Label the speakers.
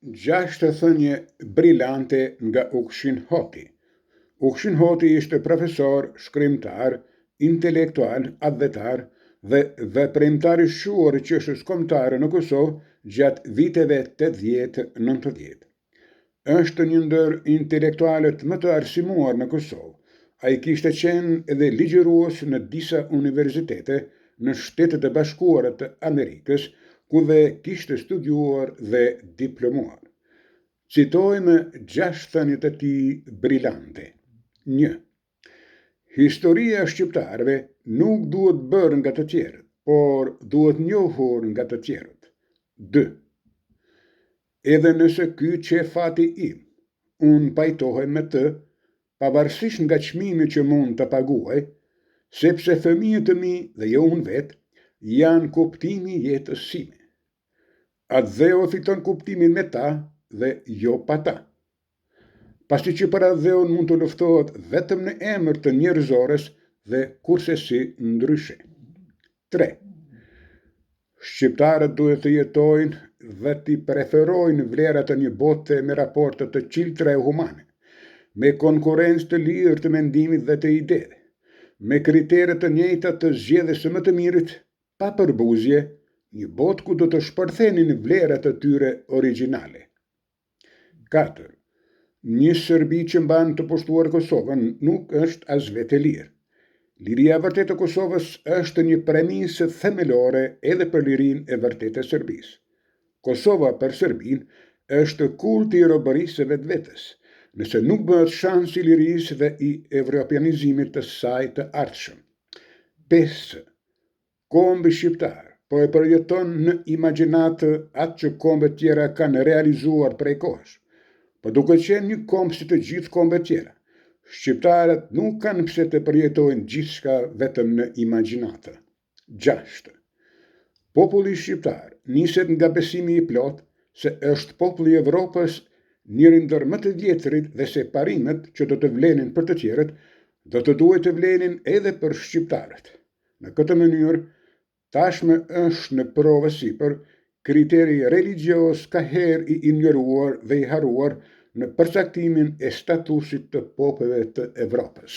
Speaker 1: Gjashtë thënie brillante nga Ukshin Hoti. Ukshin Hoti ishte profesor, shkrimtar, intelektual, adhetar dhe veprimtar I shuar I qështës kombëtare në Kosovë gjatë viteve 80-90. Është një ndër intelektualët më të arsimuar në Kosovë. Ai kishte qenë edhe ligjërues në disa universitete në Shtetet e Bashkuara të Amerikës, ku dhe kishte studiuar dhe diplomuar. Citojmë 6 thënjet e tij brillante. 1. Historia e shqiptarëve nuk duhet bërë nga të tjerët, por duhet njohur nga të tjerët. 2. Edhe nëse ky që fati im, unë pajtohem me të, pavarësisht nga çmimi që mund të paguaj, sepse fëmijët e mi dhe jo unë vetë, janë kuptimi I jetës sime. Atë dheu fiton kuptimin me ta dhe jo pa ta. Pasi që para dheun mund të luftohet vetëm në emër të njerëzores dhe kurse si ndryshe. 3. Shqiptarët duhet të jetojnë dhe të preferojnë vlerat e një bote me raporte të qiltra e humane, me konkurrencë të lirë të mendimit dhe të ideve, me kriteret të njëjta të zgjedhjes së më të mirit, pa përbuzje, një botë ku do të shpërthenin vlerat e tyre origjinale. 4. Një Serbi që mban të pushtuar Kosovën nuk është as vetë lirë. Liria e vërtetë e Kosovës është një premisë themelore edhe për lirinë e vërtetë e Serbisë. Kosova për Serbinë është kulti I robërisë së vetvetes, nëse nuk bëhet shansi I lirisë dhe I evropianizimit të saj të ardhshëm. 5. Kombi shqiptar po e përjeton në imagjinatë atë që kombet tjera kanë realizuar prej kohësh. Po duke qenë një komb si të gjithë kombet tjera, shqiptarët nuk kanë pse të përjetojnë gjithçka vetëm në imagjinatë. 6. Populli shqiptar niset nga besimi I plot se është populli I Evropës, njëri ndër më të vjetrit dhe se parimet që do të vlenin për të tjerët, do të duhet të vlenin edhe për shqiptarët. Në këtë mënyrë, tashmë është në provë sipër kriteri religios ka herë I injoruar dhe I haruar në përcaktimin e statusit të popujve të Evropës.